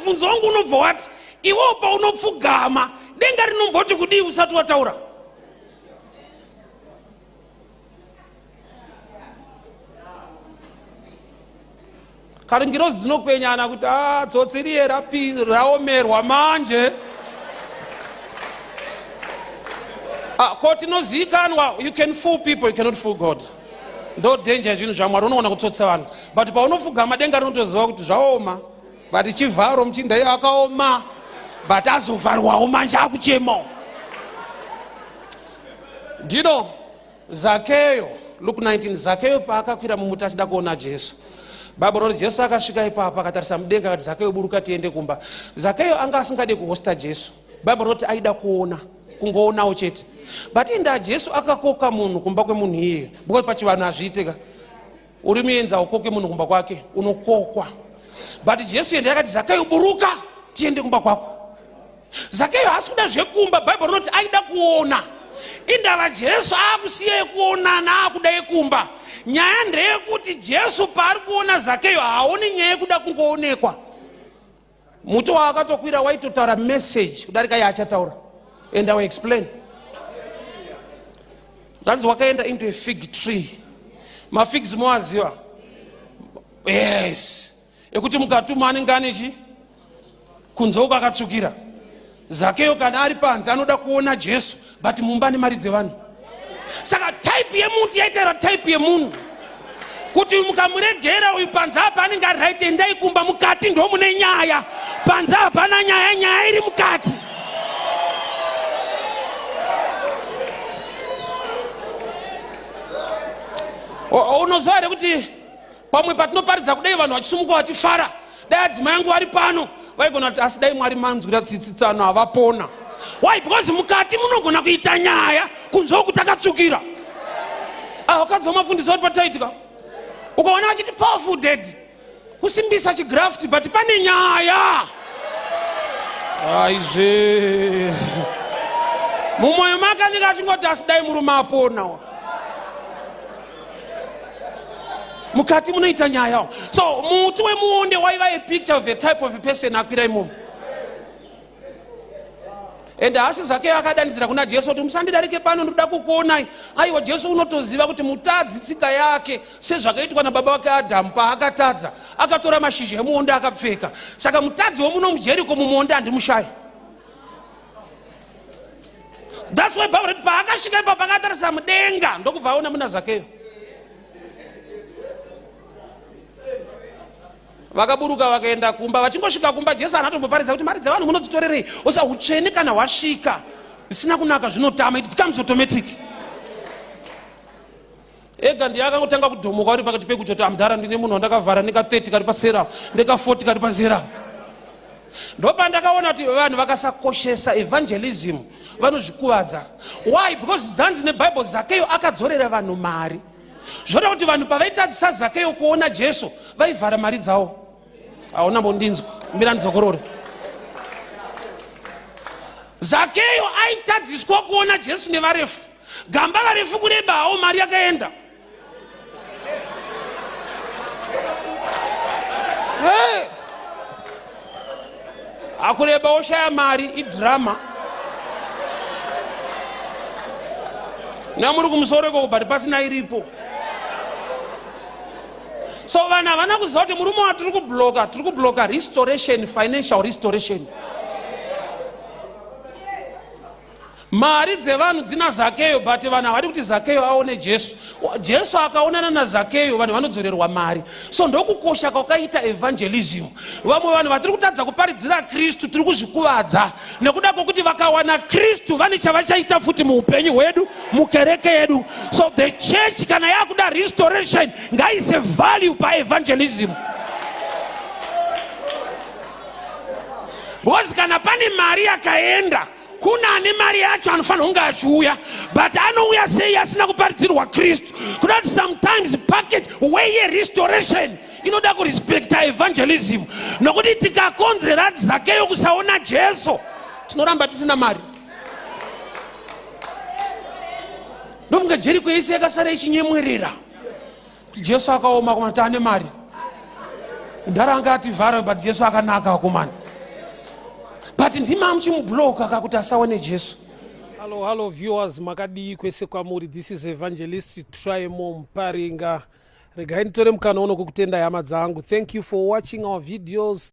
mubvunzo wangu unobva wati iwo paunopfugama denga rinomboti kudii usati wataura? Karingirozi dzinokwenyana kuti tsotsi riye raomerwa manje. Koti inozivikanwa, you can fool people, you cannot fool God. Ndo danger zvinhu zvaMwari, unoona kutsotsa vanhu. But paunopfugama denga rinotoziva kuti zvaoma. But chivharo muchinda iye akaoma. But azovharwawo manje akuchema. Do you know, Zakeo, Luke 19, Zakeo paakakwira mumuti achida kuona Jesu. Bhaibheri roti Jesu akasvika ipapo akatarisa mudenga akati Zakeo buruka tiende kumba. Zakeo anga asingade kuhosta Jesu. Bhaibheri roti aida kuona, kungoonawo chete. But inda Jesu akakoka munhu kumba kwemunhu iye. Because pachivanhu azviitika. Uri muenza ukoke munhu kumba kwake, unokokwa. But Jesu ende akati Zakeo buruka tiende kumba kwako. Zakeo haasi kuda zvekumba, Bhaibheri roti aida kuona. Indava Jesu akusiya kuonana akuda yekumba. Nyaya ndeyekuti Jesu paari kuona Zakeo haoni nyaya yekuda kungoonekwa. Muti waakatokwira waitotaura message kudarika yaachataura. And I will explain. Zvanzi wakaenda into a fig tree. Mafigs moaziva? Yes. Ekuti mukatuma anenge anechi kunzouka akatsvukira. Zakeo kana ari panze anoda kuona Jesu, but mumba nemari dzevanhu. Saka type yemuti yaitaura type yemunhu. Kuti mukamuregera uyu panze apa anenge ari right, endai kumba, mukati ndo mune nyaya. Panze hapana nyaya, nyaya iri mukati. Unoziva here kuti pamwe patinoparidza kudai vanhu vachisumuka vachifara, dai adzimai angu vari pano vaigona kuti asi dai Mwari manzwira tsitsitsano havapona. Why? Because mukati munogona kuita nyaya kunzwa kuti akatsvukira. Wakadzi mafundisa kuti pataitika ukaona vachiti powerful dead kusimbisa chigraft, but pane nyaya. Aizve mumwoyo make anenge achingoti asi dai murume apona. Mukati munoita nyaya. So muti wemuonde waiva a picture of a type of a person akwira imomo. And asi Zakeo akadanidzira kuna Jesu kuti musandidarike pano, ndoda kukuonai. Aiwa, Jesu unotoziva kuti mutadzi tsika yake sezvakaitwa nababa wake Adhamu paakatadza akatora mashizha emuonde akapfeka. Saka mutadzi womuno muJeriko mumuonde handimushaya. That's why Bhaibheri roti paakasvika ipapo akatarisa mudenga ndokubva aona muna Zakeo. Vakaburuka vakaenda kumba. Vachingosvika kumba Jesu anatomboparidza kuti mari dzevanhu munodzitorerei? Osa utsvene kana hwasvika zvisina kunaka zvinotama, it becomes automatic. Ega ndiye akangotanga kudhomoka uri pakati pekutoti amudhara ndine munhu wandakavhara ndika 30 kari pasera, ndika 40 kari pasera. Ndopandakaona kuti vanhu vakasakoshesa evangelism vanozvikuvadza. Why? Because zanzi neBible Zakeo akadzorera vanhu mari. Zvoda kuti vanhu pavaitadzisa Zakeo kuona Jesu vaivhara mari dzavo. Hauna mbondinzwa, mbira ndidzokorore. Zakeo aitadziswa kuona Jesu nevarefu. Gamba varefu kureba hawo mari yakaenda. Akureba oshaya mari idrama. Namuri kumusoreko but pasina iripo. So vana vana kuziva kuti murume watiri kubloka restoration, financial restoration. Mari dzevanhu dzina Zakeo, but vanhu havari kuti Zakeo aone Jesu. Jesu akaonana naZakeo vanhu vanodzorerwa mari. So ndokukosha kwakaita evangelism. Vamwe vanhu vatiri kutadza kuparidzira Kristu tiri kuzvikuvadza nekuda kwokuti vakawana Kristu vane chavachaita futi muupenyu hwedu, mukereke yedu. So the church kana yakuda restoration ngaise value pa evangelism. Because kana pane mari yakaenda, kuna ane mari yacho anofanira kunge achiuya, but anouya sei asina kuparidzirwa Kristu. Kuda kuti sometimes package weye restoration inoda kurespecta evangelism. Nokuti tikakonzera Zakeo kusaona Jesu tinoramba tisina mari. Ndofunga Jeriko yese yakasara ichinyemwerera kuti Jesu akaoma kumati ane mari. Ndara anga ativhara, but Jesu akanaka akomana. but ndimamuchimubloka kakuti asaone Jesu. Hello viewers, makadi kwese kwamuri. This is Evangelist Triemo Mparinga. Regai nitore mukana uno kukutenda hama dzangu. Thank you for watching our videos.